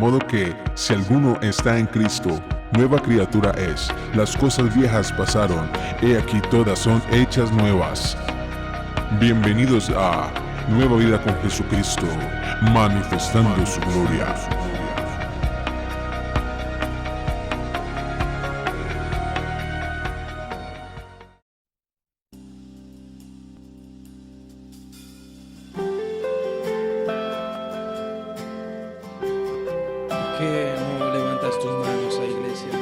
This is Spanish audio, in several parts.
modo que, si alguno está en Cristo, nueva criatura es. Las cosas viejas pasaron, he aquí todas son hechas nuevas. Bienvenidos a Nueva Vida con Jesucristo, manifestando su gloria. Que no levantas tus manos a iglesia.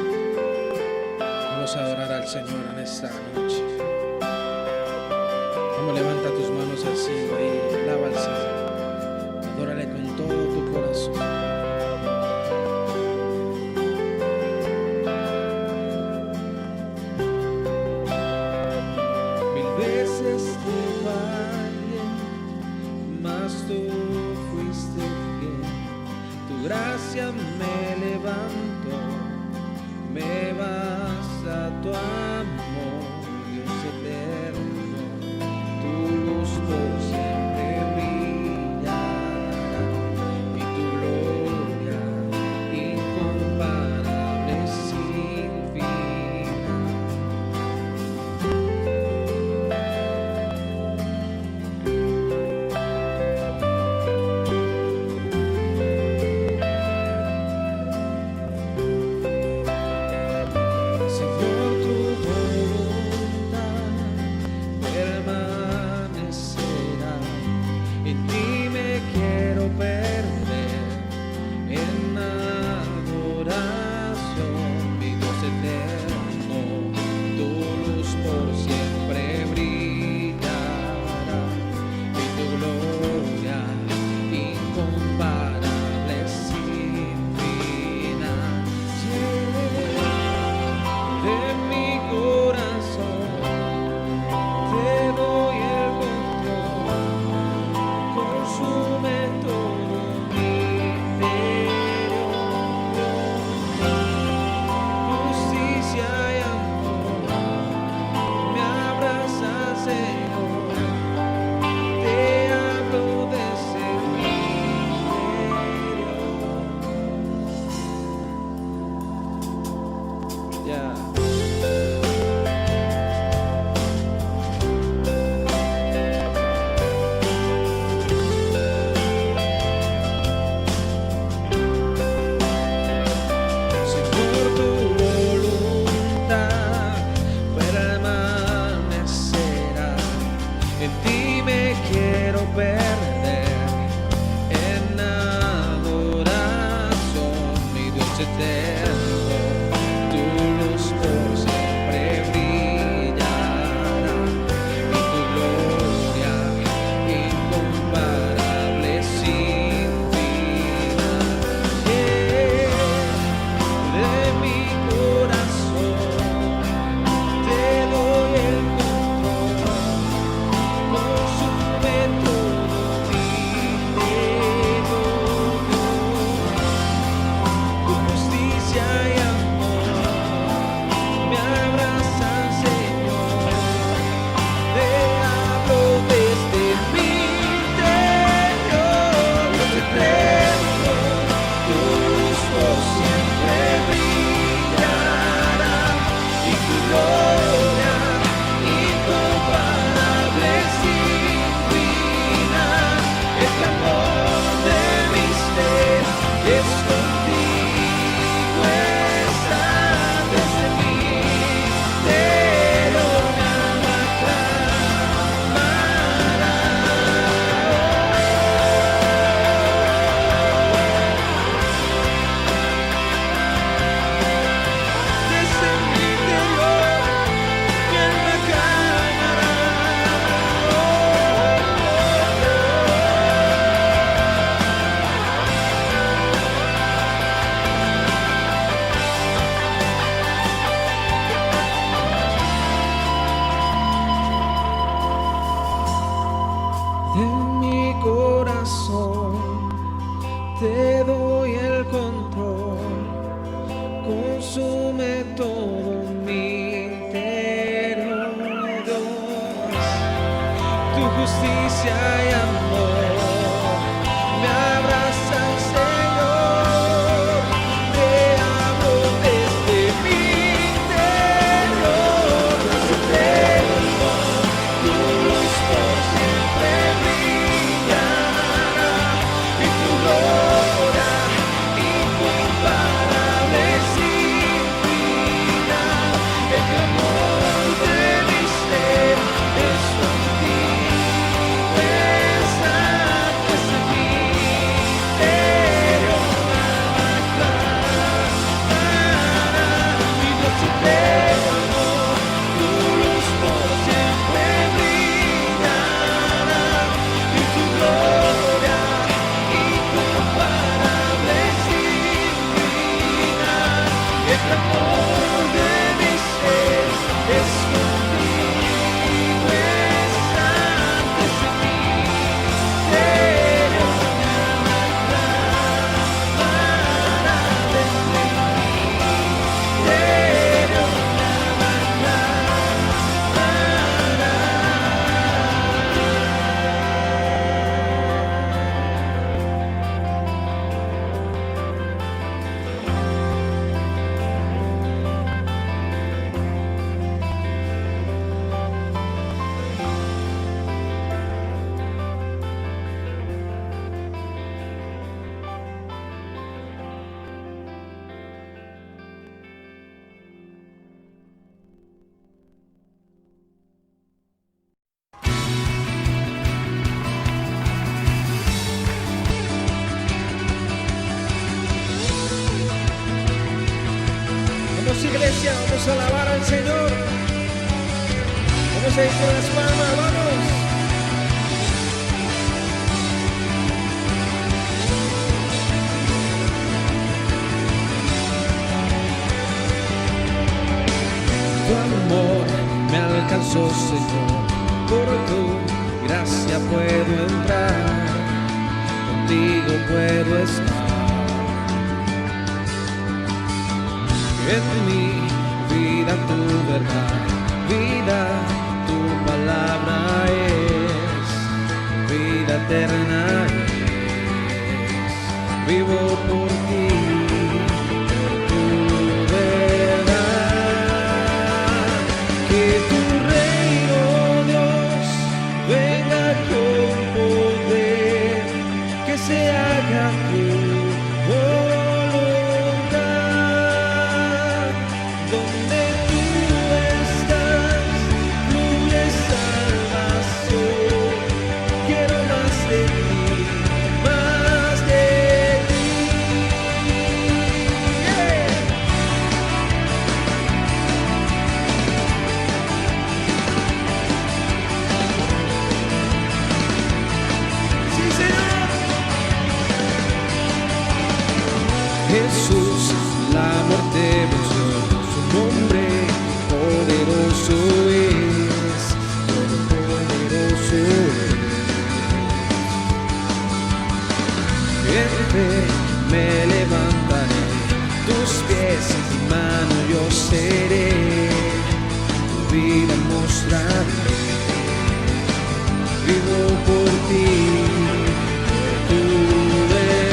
Vamos a adorar al Señor en esta noche. Vamos a levantar tus manos al cielo y alaba al Señor. Adórale con todo tu corazón. Mil veces te fallé, mas tú fuiste fiel. Tu gracia me levantó, me basta tu amor, Dios eterno, tu luz por siempre brillará y tu gloria incomparable sin fin. Señor, tu voluntad permanecerá. En ti me quiero perder en adoración, mi Dios eterno. Tu luz por siempre brillará y tu gloria incomparable sin final. De mi corazón te doy el control, consume todo mi interior. Justicia y amor me abraza, Señor. Te hablo desde mi interior. Ya. Señor, tu voluntad permanecerá. En ti me quiero perder en adoración, mi Dios eterno. Tu luz por siempre brillará y tu gloria incomparable sin final. De mi corazón te doy el control, consume todo mi interior. Tu justicia y amor me abrazan, Señor. Te hablo desde mi interior, Dios eterno. Tu luz por siempre brillará y tu gloria incomparable sin final. El clamor de mi ser es contigo está desde mi interior, mi alma clamará. Desde mi interior, mi alma clamará. De mi corazón te doy el control, consume todo mi interior, Dios. Tu justicia y amor me abrazan, Señor. iglesia, vamos a alabar al Señor. Vamos a ir con las palmas, vamos. Tu amor me alcanzó, Señor, por tu gracia puedo entrar, contigo puedo estar. En mi vida tu verdad, vida, tu palabra es, vida eterna es, vivo por ti, por tu verdad. Que tu reino, Dios, venga con poder, que se haga tu Jesús, la muerte venció, su nombre poderoso es, todopoderoso es. En fe me levantaré, tus pies y mano yo seré, tu vida mostraré, vivo por ti, por tu verdad.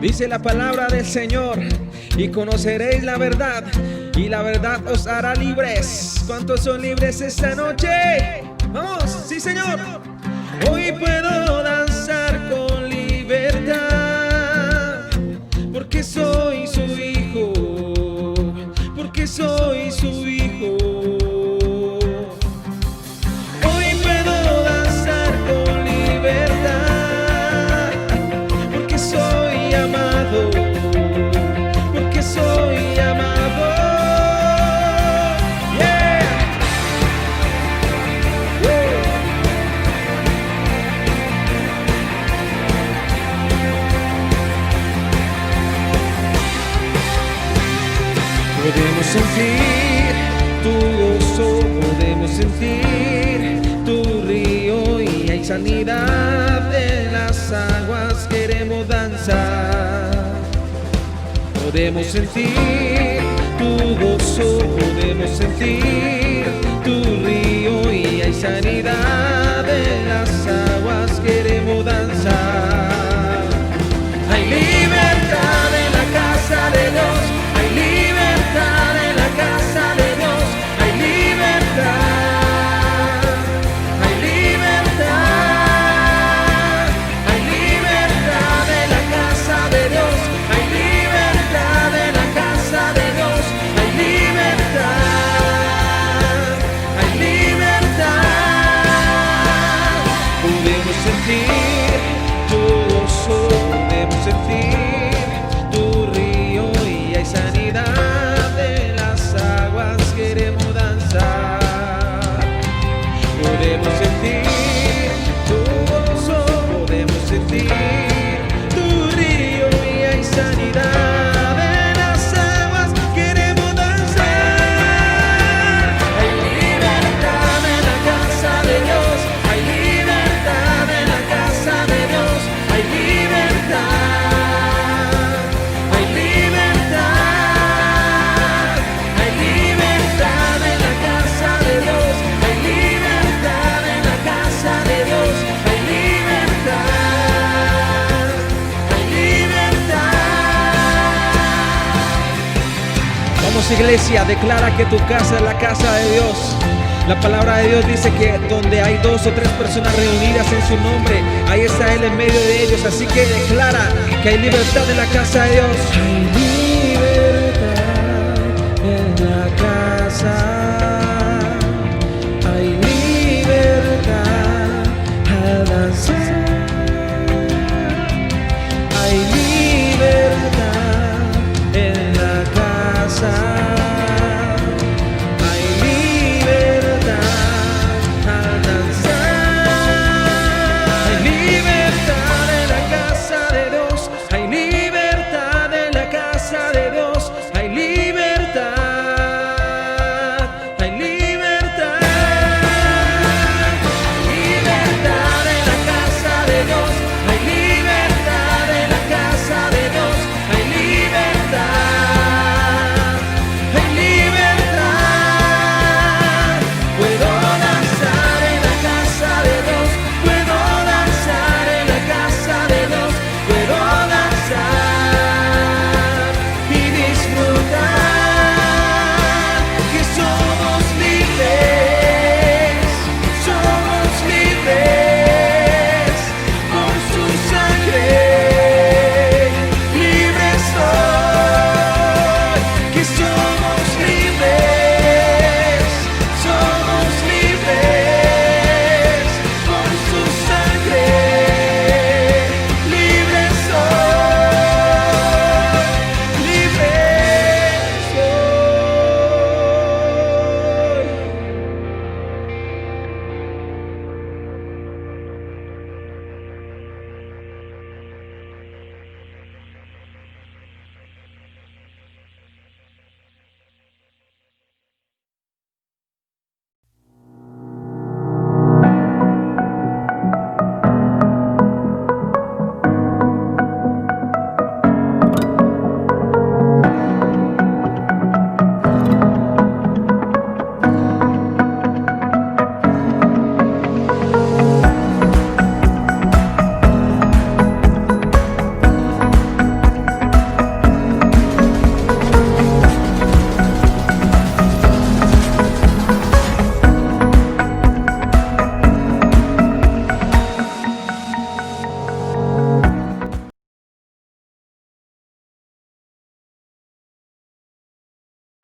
Dice la palabra del Señor, y conoceréis la verdad, y la verdad os hará libres. ¿Cuántos son libres esta noche? Sí, Señor. Hoy puedo danzar con libertad, porque soy su hijo, porque soy su hijo. Hoy puedo danzar con libertad, porque soy amado, porque soy amado. Yeah. Podemos sentir tu gozo, podemos sentir tu río y hay sanidad en las aguas, queremos danzar. Podemos sentir tu gozo, podemos sentir tu río y hay sanidad en las aguas, queremos danzar. Hay libertad en la casa de Dios, hay libertad en la casa de Dios, hay libertad, hay libertad, hay libertad en la casa de Dios, hay libertad en la casa de Dios, hay libertad, hay libertad. Podemos sentir tu gozo, podemos sentir tu río y hay sanidad en las aguas, queremos danzar. Podemos sentir tu gozo, podemos sentir tu río y hay sanidad en las aguas, queremos danzar. Hay libertad en la casa de Dios, hay libertad en la casa de Dios, hay libertad, hay libertad, hay libertad en la casa de Dios, hay libertad en la casa de Dios, hay libertad, hay libertad. Vamos, iglesia, declara que tu casa es la casa de Dios. La palabra de Dios dice que donde hay 2 o 3 personas reunidas en su nombre, ahí está Él en medio de ellos. Así que declara que hay libertad en la casa de Dios. Hay libertad en la casa, hay libertad al danzar, hay libertad en la casa.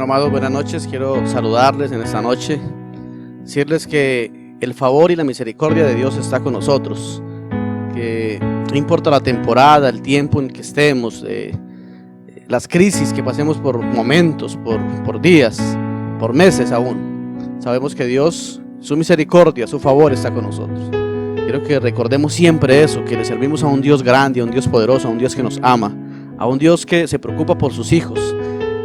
Amados, buenas noches. Quiero saludarles en esta noche, decirles que el favor y la misericordia de Dios está con nosotros, que no importa la temporada, el tiempo en que estemos, las crisis que pasemos por momentos, por días, por meses aún, sabemos que Dios, su misericordia, su favor está con nosotros. Quiero que recordemos siempre eso, que le servimos a un Dios grande, a un Dios poderoso, a un Dios que nos ama, a un Dios que se preocupa por sus hijos,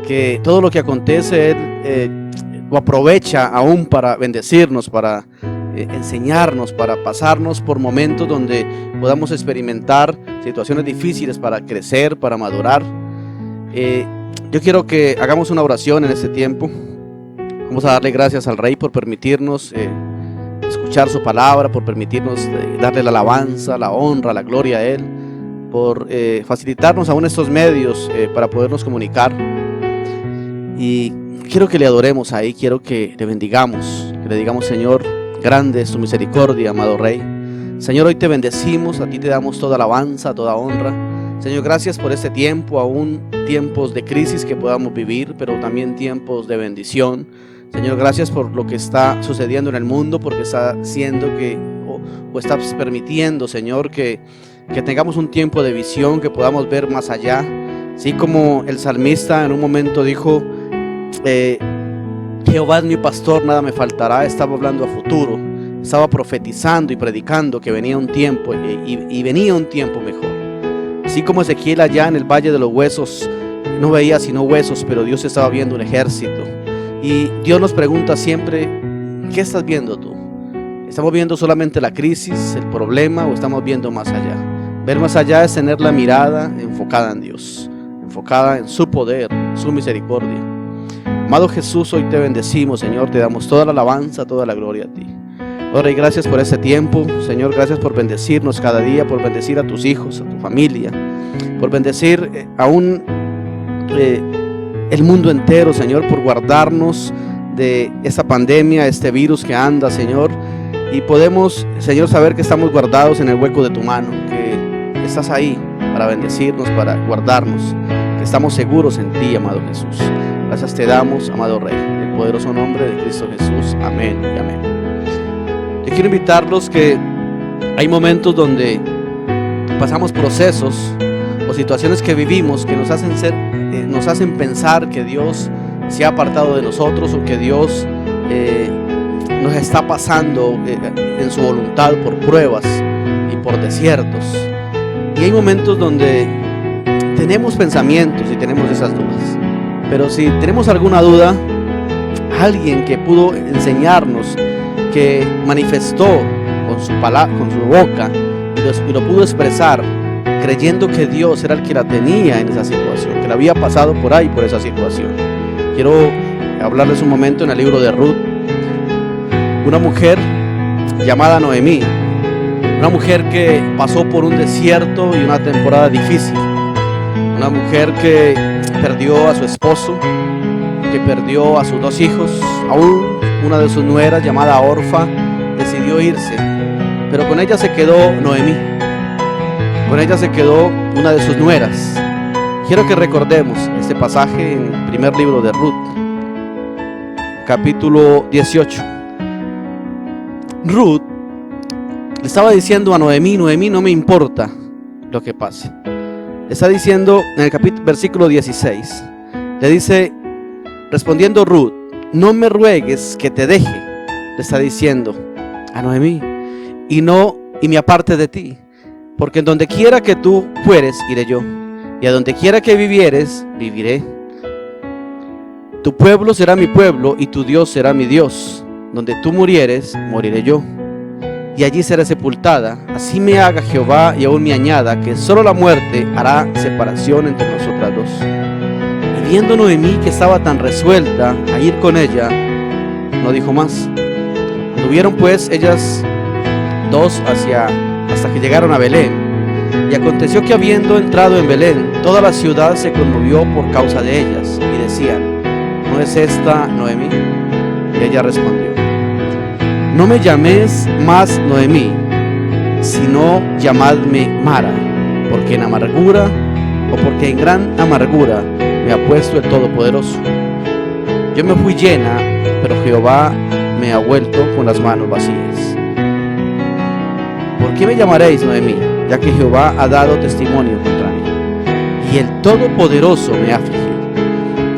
que todo lo que acontece Él lo aprovecha aún para bendecirnos, para enseñarnos, para pasarnos por momentos donde podamos experimentar situaciones difíciles para crecer, para madurar. Yo quiero que hagamos una oración en este tiempo. Vamos a darle gracias al Rey por permitirnos escuchar su palabra, por permitirnos darle la alabanza, la honra, la gloria a Él, por facilitarnos aún estos medios para podernos comunicar. Y quiero que le adoremos ahí, quiero que le bendigamos, que le digamos: Señor, grande es tu misericordia, amado Rey. Señor, hoy te bendecimos, a ti te damos toda alabanza, toda honra. Señor, gracias por este tiempo, aún tiempos de crisis que podamos vivir, pero también tiempos de bendición. Señor, gracias por lo que está sucediendo en el mundo, porque está haciendo que, o está permitiendo, Señor, que tengamos un tiempo de visión, que podamos ver más allá. Así como el salmista en un momento dijo: Jehová es mi pastor, nada me faltará. Estaba hablando a futuro, estaba profetizando y predicando que venía un tiempo y venía un tiempo mejor. Así como Ezequiel allá en el valle de los huesos no veía sino huesos, pero Dios estaba viendo un ejército. Y Dios nos pregunta siempre: ¿qué estás viendo tú? ¿Estamos viendo solamente la crisis, el problema, o estamos viendo más allá? Ver más allá es tener la mirada enfocada en Dios, enfocada en su poder, su misericordia. Amado Jesús, hoy te bendecimos, Señor, te damos toda la alabanza, toda la gloria a ti. Ahora, y gracias por este tiempo, Señor, gracias por bendecirnos cada día, por bendecir a tus hijos, a tu familia, por bendecir aún el mundo entero, Señor, por guardarnos de esta pandemia, este virus que anda, Señor, y podemos, Señor, saber que estamos guardados en el hueco de tu mano, que estás ahí para bendecirnos, para guardarnos, que estamos seguros en ti, amado Jesús. Gracias te damos, amado Rey, en el poderoso nombre de Cristo Jesús. Amén y amén. Yo quiero invitarlos que hay momentos donde pasamos procesos o situaciones que vivimos que nos hacen pensar que Dios se ha apartado de nosotros, o que Dios nos está pasando en su voluntad por pruebas y por desiertos. Y hay momentos donde tenemos pensamientos y tenemos esas dudas. Pero si tenemos alguna duda, alguien que pudo enseñarnos, que manifestó con su boca y lo pudo expresar, creyendo que Dios era el que la tenía en esa situación, que la había pasado por ahí, por esa situación. Quiero hablarles un momento en el libro de Ruth. Una mujer llamada Noemí, una mujer que pasó por un desierto y una temporada difícil, una mujer que perdió a su esposo, que perdió a sus dos hijos, aún una de sus nueras llamada Orfa decidió irse, pero con ella se quedó Noemí, con ella se quedó una de sus nueras. Quiero que recordemos este pasaje en el primer libro de Ruth, capítulo 18. Ruth le estaba diciendo a Noemí: Noemí, no me importa lo que pase. Le está diciendo en el versículo 16, le dice, respondiendo Ruth: no me ruegues que te deje, le está diciendo a Noemí, y me aparte de ti, porque en donde quiera que tú fueres, iré yo, y a donde quiera que vivieres, viviré. Tu pueblo será mi pueblo, y tu Dios será mi Dios. Donde tú murieres, moriré yo, y allí seré sepultada. Así me haga Jehová, y aún me añada, que solo la muerte hará separación entre nosotras dos. Y viendo Noemí que estaba tan resuelta a ir con ella, no dijo más. Anduvieron pues ellas dos hasta que llegaron a Belén. Y aconteció que, habiendo entrado en Belén, toda la ciudad se conmovió por causa de ellas, y decían: ¿no es esta Noemí? Y ella respondió: no me llaméis más Noemí, sino llamadme Mara, porque en amargura, o porque en gran amargura me ha puesto el Todopoderoso. Yo me fui llena, pero Jehová me ha vuelto con las manos vacías. ¿Por qué me llamaréis Noemí? Ya que Jehová ha dado testimonio contra mí, y el Todopoderoso me ha afligido.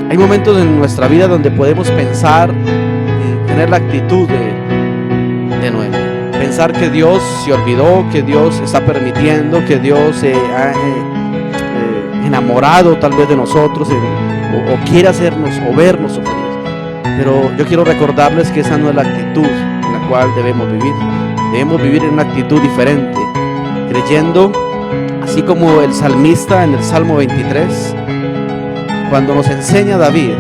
Hay momentos en nuestra vida donde podemos pensar y tener la actitud de Noemí. Pensar que Dios se olvidó, que Dios está permitiendo, que Dios se ha enamorado tal vez de nosotros o quiere hacernos o vernos sufrir. Pero yo quiero recordarles que esa no es la actitud en la cual debemos vivir. Debemos vivir en una actitud diferente, creyendo, así como el salmista en el Salmo 23, cuando nos enseña David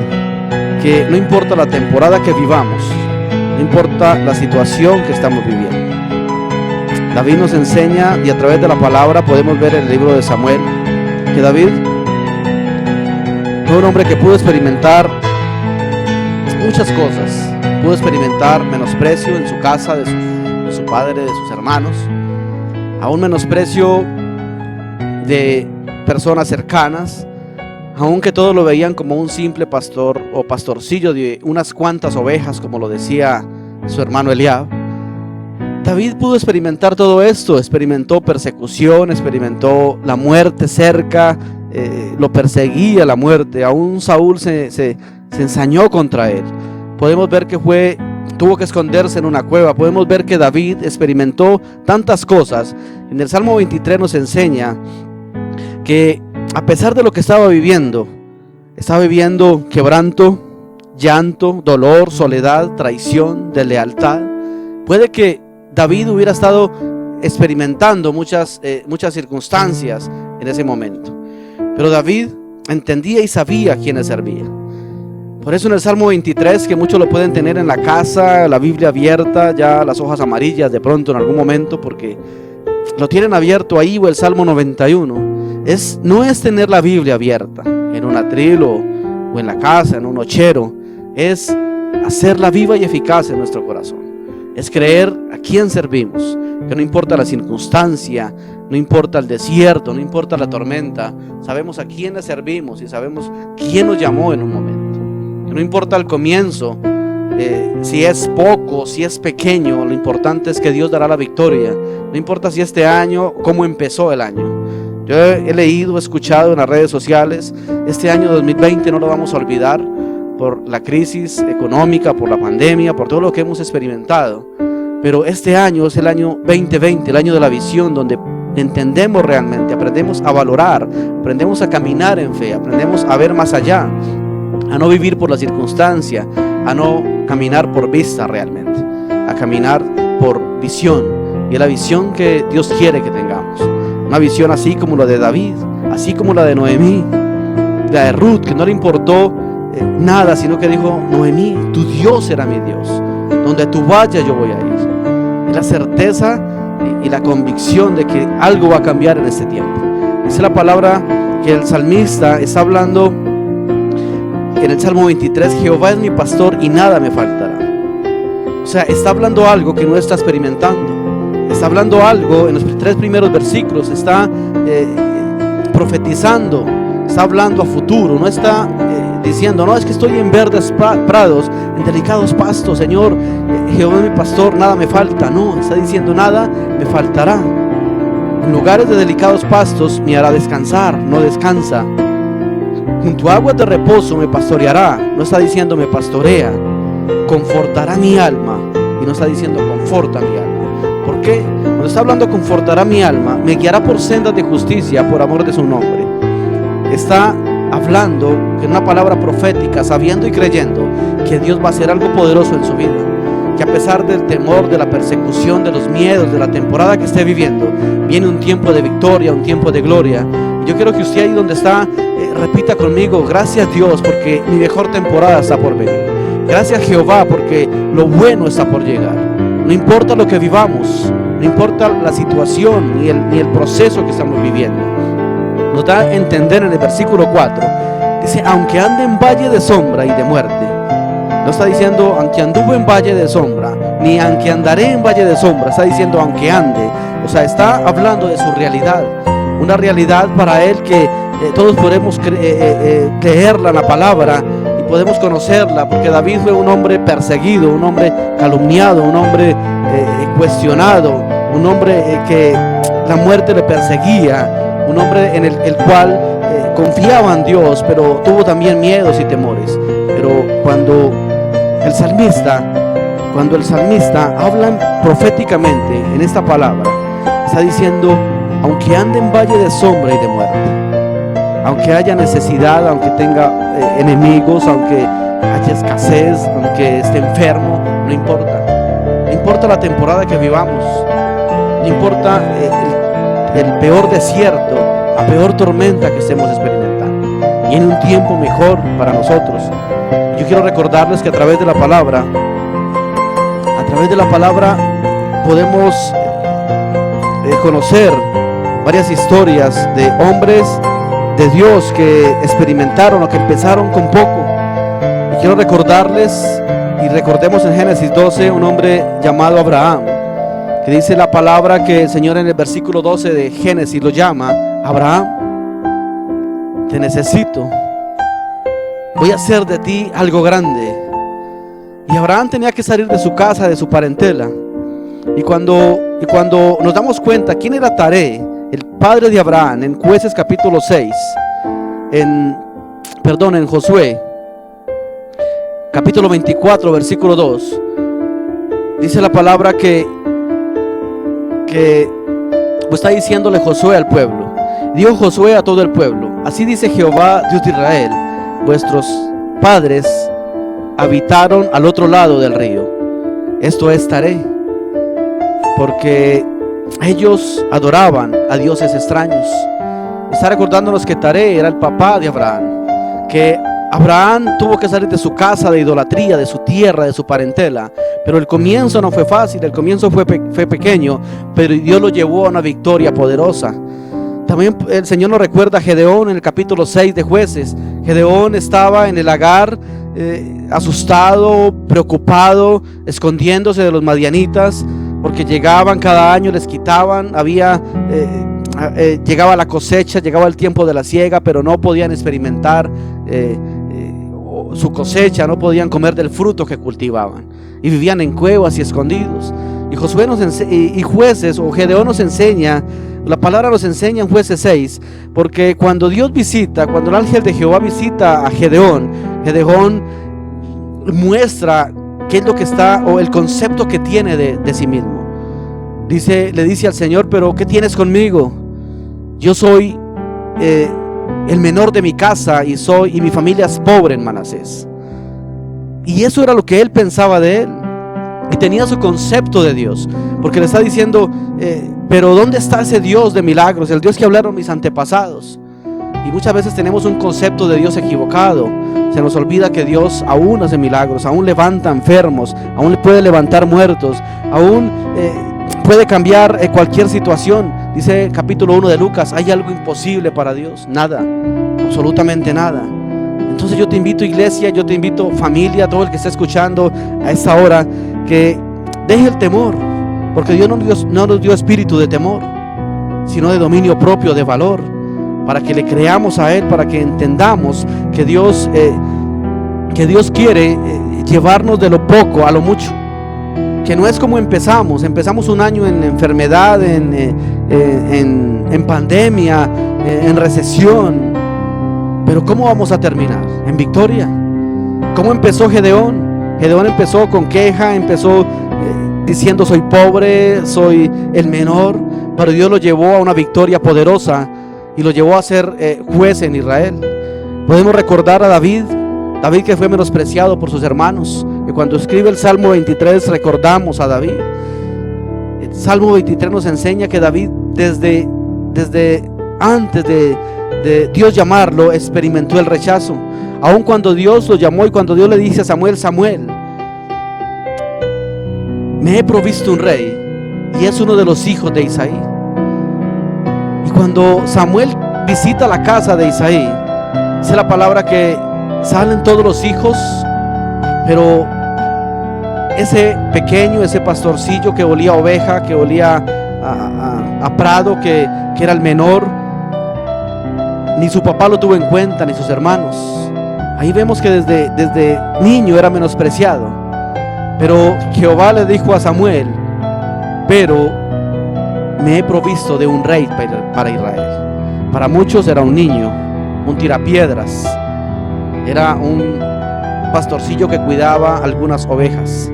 que no importa la temporada que vivamos, no importa la situación que estamos viviendo. David nos enseña, y a través de la palabra podemos ver en el libro de Samuel, que David fue un hombre que pudo experimentar muchas cosas. Pudo experimentar menosprecio en su casa, de su padre, de sus hermanos, aún menosprecio de personas cercanas, aunque todos lo veían como un simple pastor o pastorcillo de unas cuantas ovejas, como lo decía su hermano Eliab. David pudo experimentar todo esto, experimentó persecución, experimentó la muerte cerca, lo perseguía la muerte, aún Saúl se ensañó contra él. Podemos ver que tuvo que esconderse en una cueva. Podemos ver que David experimentó tantas cosas. En el Salmo 23 nos enseña que a pesar de lo que estaba viviendo quebranto, llanto, dolor, soledad, traición, deslealtad. Puede que David hubiera estado experimentando muchas circunstancias en ese momento, pero David entendía y sabía a quiénes servía. Por eso en el Salmo 23, que muchos lo pueden tener en la casa, la Biblia abierta, ya las hojas amarillas de pronto en algún momento, porque lo tienen abierto ahí, o el Salmo 91, no es tener la Biblia abierta en un atril o en la casa, en un nochero, es hacerla viva y eficaz en nuestro corazón. Es creer a quién servimos, que no importa la circunstancia, no importa el desierto, no importa la tormenta, sabemos a quién le servimos y sabemos quién nos llamó en un momento. Que no importa el comienzo, si es poco, si es pequeño, lo importante es que Dios dará la victoria. No importa si este año, cómo empezó el año. Yo he leído, escuchado en las redes sociales, este año 2020 no lo vamos a olvidar por la crisis económica, por la pandemia, por todo lo que hemos experimentado. Pero este año es el año 2020, el año de la visión, donde entendemos realmente, aprendemos a valorar, aprendemos a caminar en fe, aprendemos a ver más allá, a no vivir por la circunstancia, a no caminar por vista realmente, a caminar por visión. Y es la visión que Dios quiere que tengamos. Una visión así como la de David, así como la de Noemí, la de Ruth, que no le importó nada, sino que dijo: Noemí, tu Dios será mi Dios, donde tú vayas yo voy a ir. Es la certeza y la convicción de que algo va a cambiar en este tiempo. Esa es la palabra que el salmista está hablando en el Salmo 23: Jehová es mi pastor y nada me faltará. O sea, está hablando algo que no está experimentando. Está hablando algo en los 3 primeros versículos, está profetizando, está hablando a futuro, no está diciendo: no, es que estoy en verdes prados, en delicados pastos, Señor, Jehová es mi pastor, nada me falta. No, está diciendo: nada me faltará. En lugares de delicados pastos me hará descansar, no descansa. Junto a aguas de reposo me pastoreará, no está diciendo me pastorea. Confortará mi alma, y no está diciendo conforta mi alma. ¿Por qué? Cuando está hablando confortará mi alma, me guiará por sendas de justicia por amor de su nombre. Está hablando en una palabra profética, sabiendo y creyendo que Dios va a hacer algo poderoso en su vida, que a pesar del temor, de la persecución, de los miedos, de la temporada que esté viviendo, viene un tiempo de victoria, un tiempo de gloria. Yo quiero que usted ahí donde está repita conmigo: gracias Dios, porque mi mejor temporada está por venir. Gracias Jehová, porque lo bueno está por llegar. No importa lo que vivamos, no importa la situación ni el proceso que estamos viviendo. Nos da a entender en el versículo 4, dice: aunque ande en valle de sombra y de muerte. No está diciendo aunque anduve en valle de sombra, ni aunque andaré en valle de sombra. Está diciendo aunque ande. O sea, está hablando de su realidad, una realidad para él que todos podemos creerla en la palabra. y podemos conocerla, porque David fue un hombre perseguido, un hombre calumniado, un hombre cuestionado, un hombre que la muerte le perseguía, un hombre en el cual confiaba en Dios, pero tuvo también miedos y temores. Pero cuando el salmista habla proféticamente en esta palabra, está diciendo: aunque ande en valle de sombra y de muerte, aunque haya necesidad, aunque tenga enemigos, aunque haya escasez, aunque esté enfermo, no importa. No importa la temporada que vivamos, no importa el peor desierto, la peor tormenta que estemos experimentando. Viene un tiempo mejor para nosotros. Yo quiero recordarles que a través de la palabra podemos conocer varias historias de hombres de Dios que experimentaron o que empezaron con poco. Y quiero recordarles, y recordemos en Génesis 12, un hombre llamado Abraham, que dice la palabra que el Señor en el versículo 12 de Génesis lo llama: Abraham, te necesito, voy a hacer de ti algo grande. Y Abraham tenía que salir de su casa, de su parentela. Y cuando nos damos cuenta quién era Taré, el padre de Abraham, en Jueces capítulo 6, en Josué capítulo 24 versículo 2, dice la palabra que está diciéndole Josué al pueblo. Dijo Josué a todo el pueblo: así dice Jehová, Dios de Israel, vuestros padres habitaron al otro lado del río, esto es Taré, porque ellos adoraban a dioses extraños. Está recordándonos que Taré era el papá de Abraham, que Abraham tuvo que salir de su casa de idolatría, de su tierra, de su parentela. Pero el comienzo no fue fácil, el comienzo fue pequeño, pero Dios lo llevó a una victoria poderosa. También el Señor nos recuerda a Gedeón en el capítulo 6 de Jueces. Gedeón estaba en el lagar, asustado, preocupado, escondiéndose de los madianitas, porque llegaban cada año, les quitaban, llegaba la cosecha, llegaba el tiempo de la siega, pero no podían experimentar su cosecha, no podían comer del fruto que cultivaban, y vivían en cuevas y escondidos. Y Josué y Jueces, o Gedeón, nos enseña, la palabra nos enseña en Jueces 6, porque cuando Dios visita, cuando el ángel de Jehová visita a Gedeón, Gedeón muestra qué es lo que está, o el concepto que tiene de sí mismo. Le dice al Señor: pero ¿qué tienes conmigo? Yo soy el menor de mi casa y mi familia es pobre en Manasés. Y eso era lo que él pensaba de él, y tenía su concepto de Dios, porque le está diciendo: pero ¿dónde está ese Dios de milagros, el Dios que hablaron mis antepasados? Y muchas veces tenemos un concepto de Dios equivocado. Se nos olvida que Dios aún hace milagros, aún levanta enfermos, aún puede levantar muertos, aún puede cambiar cualquier situación. Dice capítulo 1 de Lucas: ¿hay algo imposible para Dios? Nada, absolutamente nada. Entonces yo te invito, iglesia, yo te invito, familia, todo el que esté escuchando a esta hora, que deje el temor, porque Dios no nos dio espíritu de temor, sino de dominio propio, de valor, para que le creamos a Él, para que entendamos que Dios quiere llevarnos de lo poco a lo mucho, que no es como empezamos un año en enfermedad, en pandemia, en recesión, pero ¿cómo vamos a terminar? En victoria. ¿Cómo empezó Gedeón? Gedeón empezó con queja, empezó diciendo: soy pobre, soy el menor, pero Dios lo llevó a una victoria poderosa y lo llevó a ser juez en Israel. Podemos recordar a David que fue menospreciado por sus hermanos, y cuando escribe el Salmo 23 recordamos a David. El Salmo 23 nos enseña que David desde antes de Dios llamarlo experimentó el rechazo. Aun cuando Dios lo llamó y cuando Dios le dice a Samuel: Samuel, me he provisto un rey y es uno de los hijos de Isaí. Y cuando Samuel visita la casa de Isaí, dice la palabra que salen todos los hijos, pero ese pequeño, ese pastorcillo que olía a oveja, que olía a prado, que era el menor, ni su papá lo tuvo en cuenta, ni sus hermanos. Ahí vemos que desde niño era menospreciado. Pero Jehová le dijo a Samuel: pero me he provisto de un rey para Israel. Para muchos era un niño, un tirapiedras, era un pastorcillo que cuidaba algunas ovejas,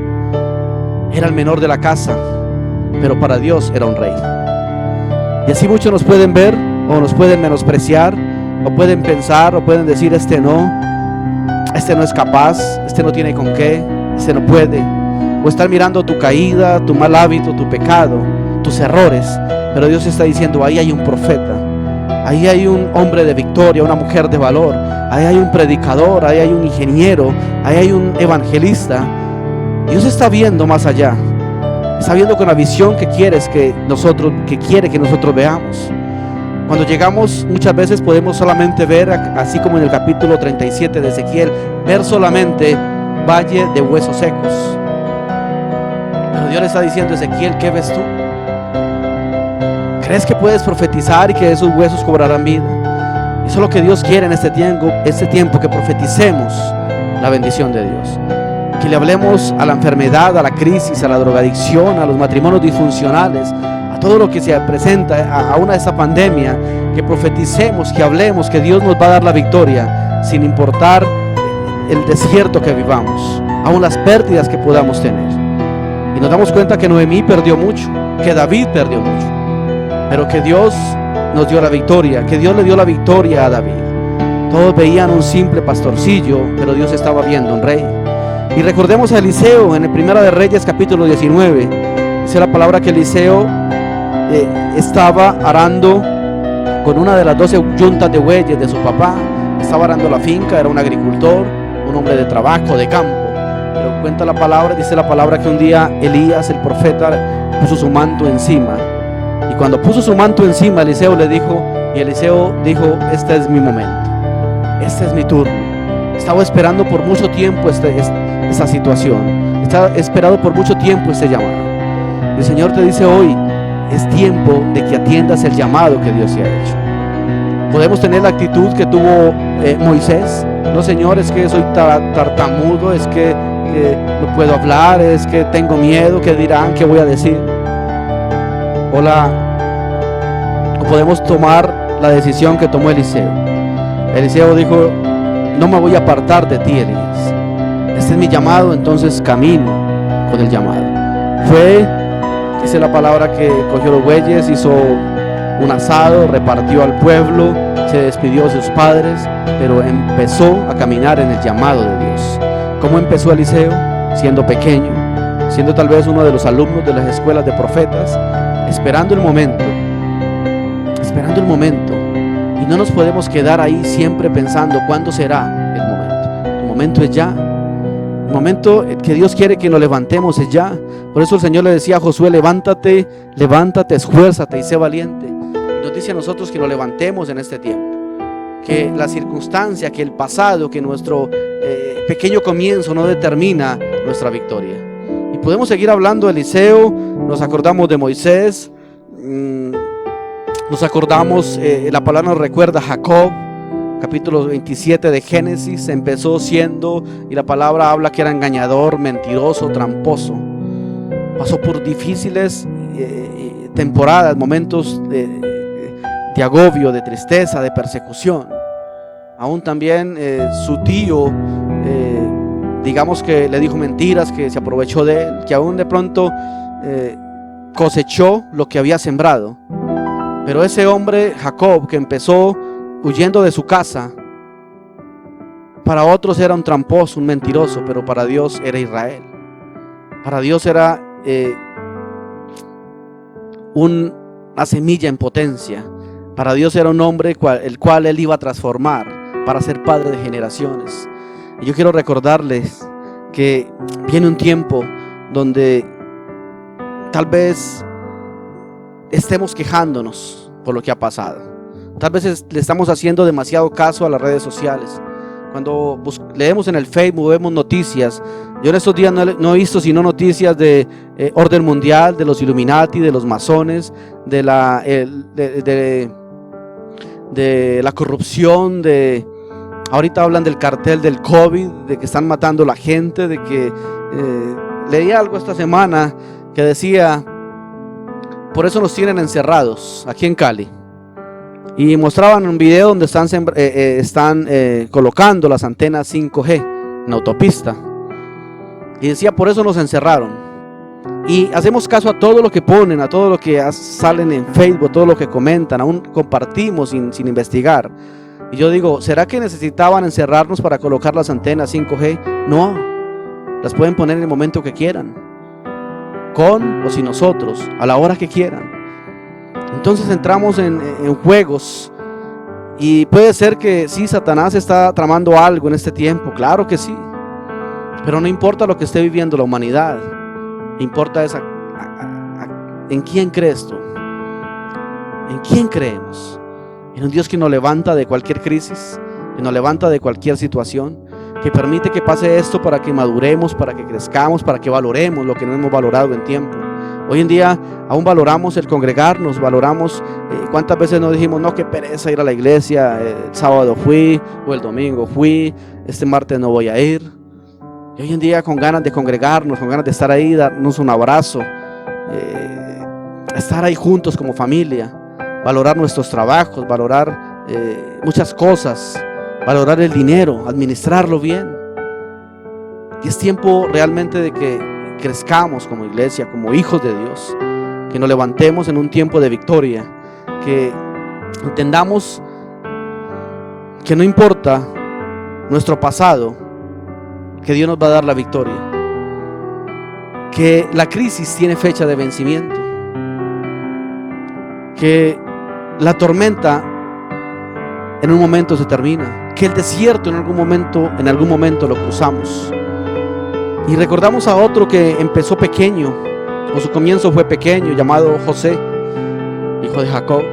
era el menor de la casa, pero para Dios era un rey. Y así muchos nos pueden ver o nos pueden menospreciar, o pueden pensar o pueden decir: este no es capaz, este no tiene con qué, este no puede. O estar mirando tu caída, tu mal hábito, tu pecado, tus errores. Pero Dios está diciendo: ahí hay un profeta, ahí hay un hombre de victoria, una mujer de valor, ahí hay un predicador, ahí hay un ingeniero, ahí hay un evangelista. Dios está viendo más allá, está viendo con la visión que quiere que nosotros veamos. Cuando llegamos, muchas veces podemos solamente ver, así como en el capítulo 37 de Ezequiel, ver solamente valle de huesos secos. Pero Dios le está diciendo: Ezequiel, ¿qué ves tú? ¿Crees que puedes profetizar y que esos huesos cobrarán vida? Eso es lo que Dios quiere en este tiempo, que profeticemos la bendición de Dios. Que le hablemos a la enfermedad, a la crisis, a la drogadicción, a los matrimonios disfuncionales, a todo lo que se presenta aún a esta pandemia. Que profeticemos, que hablemos, que Dios nos va a dar la victoria, sin importar el desierto que vivamos, aún las pérdidas que podamos tener. Y nos damos cuenta que Noemí perdió mucho, que David perdió mucho, pero que Dios nos dio la victoria, que Dios le dio la victoria a David. Todos veían un simple pastorcillo, pero Dios estaba viendo un rey. Y recordemos a Eliseo en el Primera de Reyes capítulo 19. Dice la palabra que Eliseo estaba arando con una de las 12 yuntas de bueyes de su papá. Estaba arando la finca, era un agricultor, un hombre de trabajo, de campo. Pero cuenta la palabra, dice la palabra que un día Elías, el profeta, puso su manto encima. Y cuando puso su manto encima, Eliseo le dijo, y Eliseo dijo: este es mi momento, este es mi turno. Estaba esperando por mucho tiempo esta situación. Estaba esperado por mucho tiempo este llamado. El Señor te dice hoy: es tiempo de que atiendas el llamado que Dios te ha hecho. Podemos tener la actitud que tuvo Moisés: no, Señor, es que soy tartamudo, es que no puedo hablar, es que tengo miedo, ¿qué dirán? ¿Qué voy a decir? O podemos tomar la decisión que tomó Eliseo. Eliseo dijo: no me voy a apartar de ti, Elías. Este es mi llamado, entonces camino con el llamado. Dice la palabra que cogió los bueyes, hizo un asado, repartió al pueblo, se despidió de sus padres, pero empezó a caminar en el llamado de Dios. ¿Cómo empezó Eliseo? Siendo pequeño, siendo tal vez uno de los alumnos de las escuelas de profetas, esperando el momento. Y no nos podemos quedar ahí siempre pensando cuándo será el momento. El momento es ya. El momento que Dios quiere que nos levantemos es ya. Por eso el Señor le decía a Josué: levántate, esfuérzate y sé valiente. Y nos dice a nosotros que nos levantemos en este tiempo. Que la circunstancia, que el pasado, que nuestro pequeño comienzo no determina nuestra victoria. Y podemos seguir hablando de Eliseo, nos acordamos de Moisés, nos acordamos, la palabra nos recuerda a Jacob, capítulo 27 de Génesis. Empezó siendo, y la palabra habla que era engañador, mentiroso, tramposo. Pasó por difíciles temporadas, momentos de agobio, de tristeza, de persecución. Aún también su tío, digamos que le dijo mentiras, que se aprovechó de él, que aún de pronto cosechó lo que había sembrado. Pero ese hombre, Jacob, que empezó huyendo de su casa, para otros era un tramposo, un mentiroso, pero para Dios era Israel. Para Dios era una semilla en potencia. Para Dios era un hombre el cual él iba a transformar para ser padre de generaciones. Y yo quiero recordarles que viene un tiempo donde tal vez estemos quejándonos por lo que ha pasado. Tal vez le estamos haciendo demasiado caso a las redes sociales. Cuando leemos en el Facebook, vemos noticias. Yo en estos días no he visto sino noticias de orden mundial, de los Illuminati, de los masones, de la corrupción, de Ahorita hablan del cartel del COVID, de que están matando a la gente, de que leí algo esta semana que decía, por eso nos tienen encerrados aquí en Cali. Y mostraban un video donde están colocando las antenas 5G en autopista. Y decía, por eso nos encerraron. Y hacemos caso a todo lo que ponen, a todo lo que salen en Facebook, todo lo que comentan, aún compartimos sin investigar. Y yo digo, ¿será que necesitaban encerrarnos para colocar las antenas 5G? No, las pueden poner en el momento que quieran, con o sin nosotros, a la hora que quieran. Entonces entramos en juegos, y puede ser que sí, Satanás está tramando algo en este tiempo, claro que sí, pero no importa lo que esté viviendo la humanidad, importa en quién crees tú, en quién creemos. En un Dios que nos levanta de cualquier crisis, que nos levanta de cualquier situación, que permite que pase esto para que maduremos, para que crezcamos, para que valoremos lo que no hemos valorado en tiempo. Hoy en día aún valoramos el congregarnos, valoramos cuántas veces nos dijimos, no, qué pereza ir a la iglesia, el sábado fui, o el domingo fui, este martes no voy a ir. Y hoy en día con ganas de congregarnos, con ganas de estar ahí, darnos un abrazo, estar ahí juntos como familia, valorar nuestros trabajos, valorar muchas cosas, valorar el dinero, administrarlo bien. Y es tiempo realmente de que crezcamos como iglesia, como hijos de Dios, que nos levantemos en un tiempo de victoria, que entendamos que no importa nuestro pasado, que Dios nos va a dar la victoria, que la crisis tiene fecha de vencimiento, que la tormenta en un momento se termina, que el desierto en algún momento lo cruzamos. Y recordamos a otro que empezó pequeño, o su comienzo fue pequeño, llamado José, hijo de Jacob.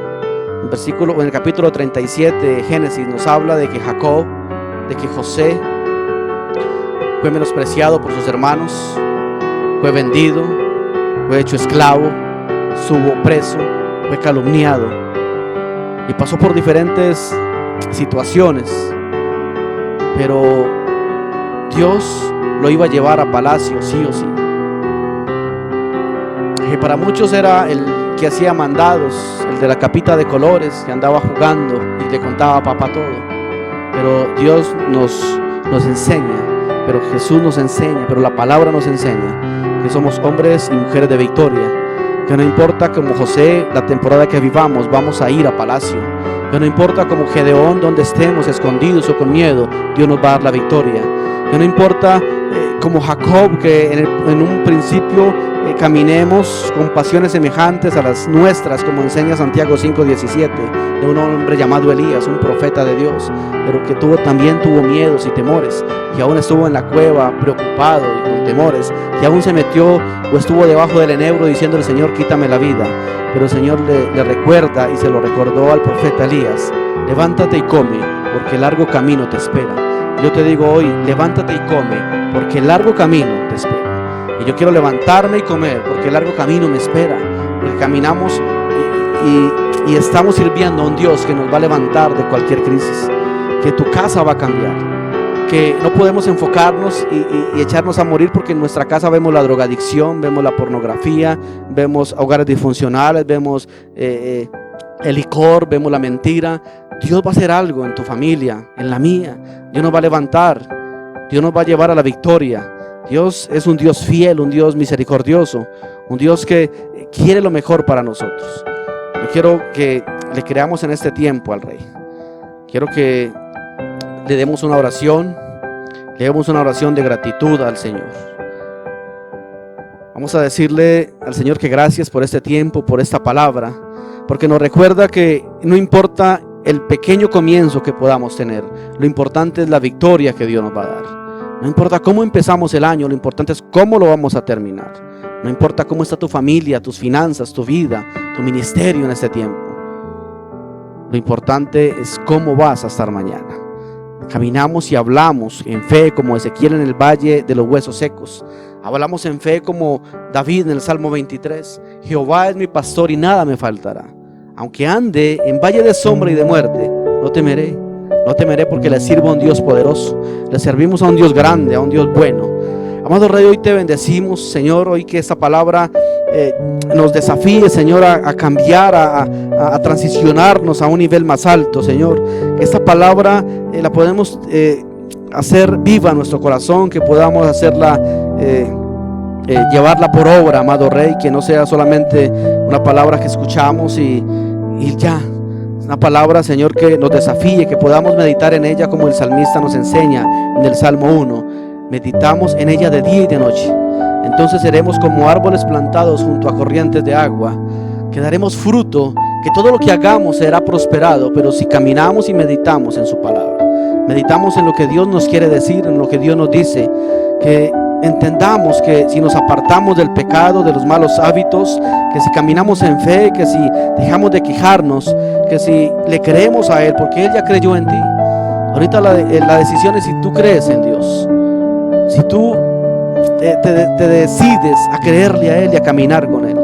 En el capítulo 37 de Génesis nos habla de que José fue menospreciado por sus hermanos, fue vendido, fue hecho esclavo, estuvo preso, fue calumniado y pasó por diferentes situaciones, pero Dios lo iba a llevar a palacio sí o sí. Que para muchos era el que hacía mandados, el de la capita de colores, que andaba jugando y le contaba a papá todo. Pero Dios nos enseña, pero Jesús nos enseña, pero la palabra nos enseña que somos hombres y mujeres de victoria, que no importa como José la temporada que vivamos, vamos a ir a palacio, que no importa como Gedeón donde estemos escondidos o con miedo, Dios nos va a dar la victoria, que no importa como Jacob, que en un principio caminemos con pasiones semejantes a las nuestras, como enseña Santiago 5:17, de un hombre llamado Elías, un profeta de Dios, pero que también tuvo miedos y temores, y aún estuvo en la cueva preocupado y con temores, y aún se metió o estuvo debajo del enebro diciendo al Señor, quítame la vida. Pero el Señor le recuerda, y se lo recordó al profeta Elías, levántate y come, porque largo camino te espera. Yo te digo hoy, levántate y come, porque el largo camino te espera. Y yo quiero levantarme y comer, porque el largo camino me espera, porque caminamos y estamos sirviendo a un Dios que nos va a levantar de cualquier crisis, que tu casa va a cambiar, que no podemos enfocarnos y echarnos a morir, porque en nuestra casa vemos la drogadicción, vemos la pornografía, vemos hogares disfuncionales, vemos el licor, vemos la mentira. Dios va a hacer algo en tu familia, en la mía. Dios nos va a levantar, Dios nos va a llevar a la victoria. Dios es un Dios fiel, un Dios misericordioso, un Dios que quiere lo mejor para nosotros. Yo quiero que le creamos en este tiempo al Rey. Quiero que le demos una oración, de gratitud al Señor. Vamos a decirle al Señor que gracias por este tiempo, por esta palabra, porque nos recuerda que no importa el pequeño comienzo que podamos tener, lo importante es la victoria que Dios nos va a dar. No importa cómo empezamos el año, lo importante es cómo lo vamos a terminar. No importa cómo está tu familia, tus finanzas, tu vida, tu ministerio en este tiempo. Lo importante es cómo vas a estar mañana. Caminamos y hablamos en fe como Ezequiel en el valle de los huesos secos. Hablamos en fe como David en el Salmo 23. Jehová es mi pastor y nada me faltará. Aunque ande en valle de sombra y de muerte, no temeré, No temeré porque le sirvo a un Dios poderoso. Le servimos a un Dios grande, a un Dios bueno. Amado Rey, hoy te bendecimos, Señor. Hoy que esta palabra nos desafíe, Señor, a cambiar, a transicionarnos a un nivel más alto, Señor. Que esta palabra la podemos hacer viva en nuestro corazón, que podamos hacerla llevarla por obra, amado Rey, que no sea solamente una palabra que escuchamos y ya. Una palabra, Señor, que nos desafíe, que podamos meditar en ella como el salmista nos enseña en el Salmo 1. Meditamos en ella de día y de noche. Entonces seremos como árboles plantados junto a corrientes de agua, que daremos fruto, que todo lo que hagamos será prosperado, pero si caminamos y meditamos en su palabra, meditamos en lo que Dios nos quiere decir, en lo que Dios nos dice, que entendamos que si nos apartamos del pecado, de los malos hábitos, que si caminamos en fe, que si dejamos de quejarnos, que si le creemos a Él, porque Él ya creyó en ti. Ahorita la decisión es si tú crees en Dios, si tú te decides a creerle a Él y a caminar con Él.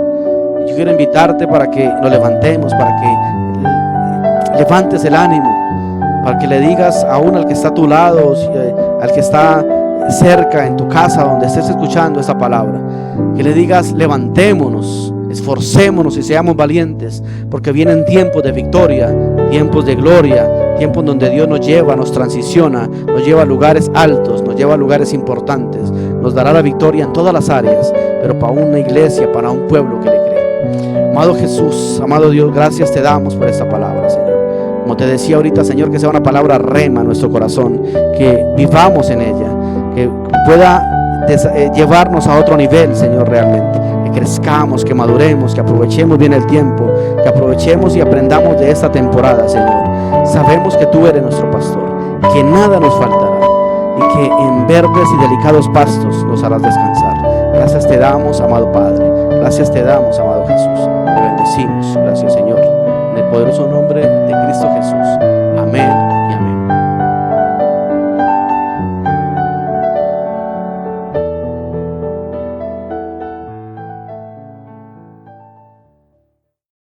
Y yo quiero invitarte para que lo levantemos, para que levantes el ánimo, para que le digas aún al que está a tu lado, al que está cerca en tu casa donde estés escuchando esta palabra, que le digas: levantémonos, esforcémonos y seamos valientes, porque vienen tiempos de victoria, tiempos de gloria, tiempos donde Dios nos lleva, nos transiciona, nos lleva a lugares altos, nos lleva a lugares importantes, nos dará la victoria en todas las áreas, pero para una iglesia, para un pueblo que le cree. Amado Jesús, amado Dios, gracias te damos por esta palabra, Señor. Como te decía ahorita, Señor, que sea una palabra rema en nuestro corazón, que vivamos en ella, que pueda llevarnos a otro nivel, Señor, realmente, que crezcamos, que maduremos, que aprovechemos bien el tiempo, que aprovechemos y aprendamos de esta temporada, Señor. Sabemos que tú eres nuestro pastor, que nada nos faltará y que en verdes y delicados pastos nos harás descansar. Gracias te damos, amado Padre, gracias te damos, amado Jesús, te bendecimos. Gracias, Señor, en el poderoso nombre de Cristo Jesús.